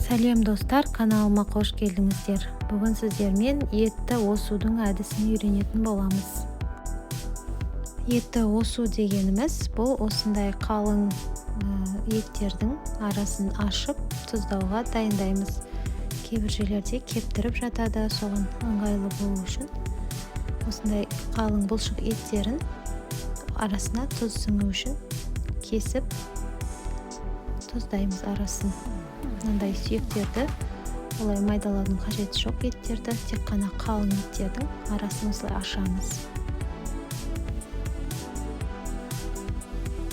Сәлем достар, каналыма қош келдіңіздер. Бүгін сіздермен етті осудың әдісін үйренетін боламыз. Етті осу дегеніміз бұл осындай қалың еттердің арасын ашып тұздауға дайындаймыз. Кейбір жерлерде кептіріп жатады, соған ыңғайлы болу үшін осындай қалың бұлшық еттерін арасына тұз сіңу үшін кесіп тұздаймыз арасын. Мынандай сүйектерді олай майдалаудың қажеті жоқ, еттерді тек қана қалың еттердің арасын осылай ашамыз.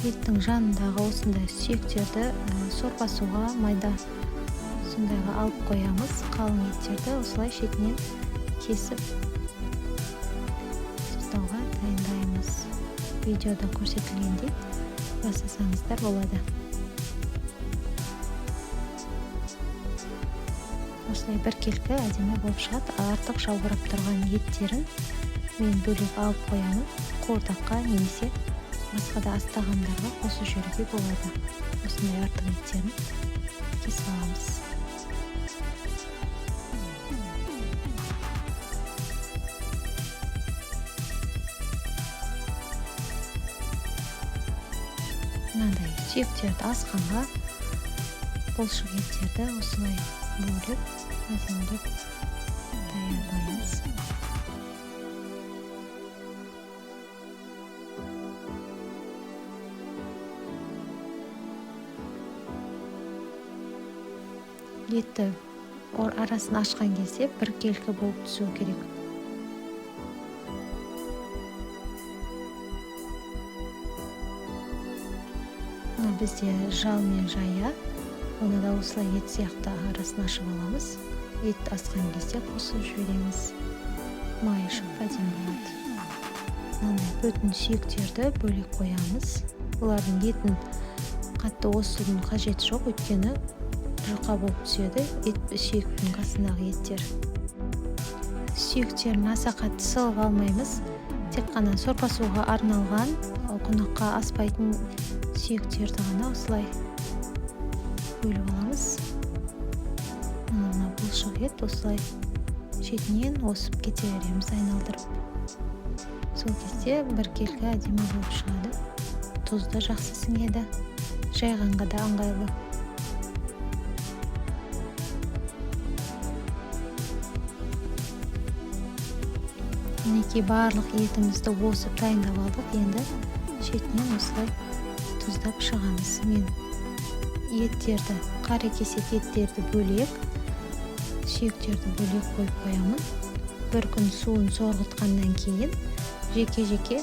Еттің жанындағы осындай сүйектерді сорпа суға, майда сондайға алып қоямыз. Қалың еттерді осылай шетінен кесіп тұздауға дайындаймыз. Видеода көрсетілгендей жасасаңыздар болады. Осылай бір келкі әдемі болып шығады. Артық жалбырап тұрған еттерін мен бөлек алып қоямын. Қуырдаққа немесе басқа да ас тағамдарға қосып жеуге болады. Осындай артық еттерін кесіп аламыз. Мынандай сүйектерді асқанға бұлшық еттерді осылай бөліп әзірлеп даярлаймыз. Етті арасын ашқан кезде бір келкі болып түсу керек. Бізде жал мен жая, оны да осылай ет сияқты арасын ашып аламыз. Ет асқан кезде қосып жібереміз. Майы шығып әдемі болады. Мынандай бүтін сүйектерді бөлек қоямыз. Олардың етін қатты осудың қажеті жоқ, өйткені жұқа болып түседі сүйектің қасындағы еттер. Сүйектерін аса қатты сылып алмаймыз. Тек қана сорпа суға арналған, қонаққа аспайтын сүйектерді ғана осылай бөліп аламыз. Мына бұлшық ет осылай шетінен осып кете береміз айналдырып. Сол кезде бір келкі әдемі болып шығады. Тұзды жақсы сіңеді, жайғанға да ыңғайлы. Мінекей барлық етімізді осып дайындап алдық. Енді шетінен осылай тұздап шығамыз. Мен еттерді, қаракесек еттерді бөлек, сүйектерді бөлек қойып қоямын. Бір күн суын сорғытқаннан кейін жеке-жеке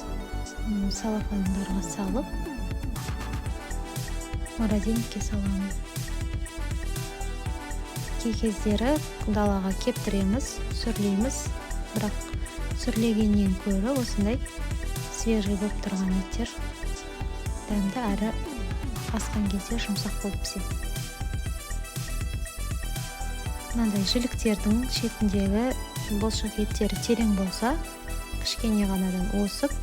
салафандарға салып морозильникке саламын. Кей кездері далаға кептіреміз, сүрлейміз, бірақ сүрлегеннен көрі осындай свежий болып тұрған еттер дәмді әрі асқан кезде жұмсақ болып піседі. Мынандай жіліктердің шетіндегі бұлшық еттері терең болса, кішкене ғанадан осып,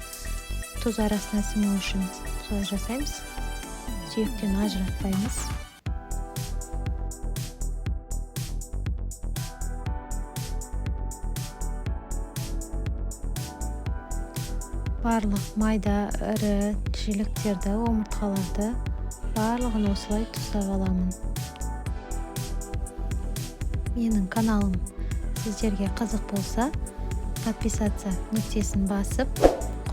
тұз арасына сіңу үшін солай жасаймыз. Сүйектен ажыратпаймыз. Барлық майда ірі жіліктерді, омыртқаларды барлығын осылай тұздап аламын. Менің каналым сіздерге қызық болса, подписаться нүктесін басып,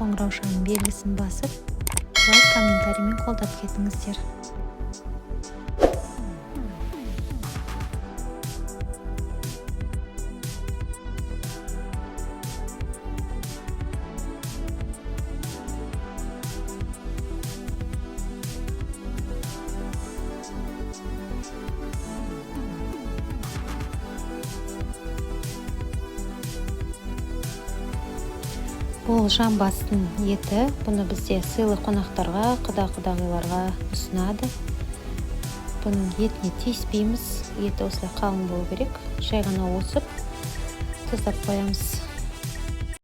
қоңыраушаның белгісін басып, лайк, комментариймен қолдап кетіңіздер. Бұл жамбастың еті, бұны бізде сыйлы қонақтарға, құда-құдағиларға ұсынады. Бұның етіне тиіспейміз, еті осылай қалың болу керек. Жай ғана осып, тұздап қоямыз.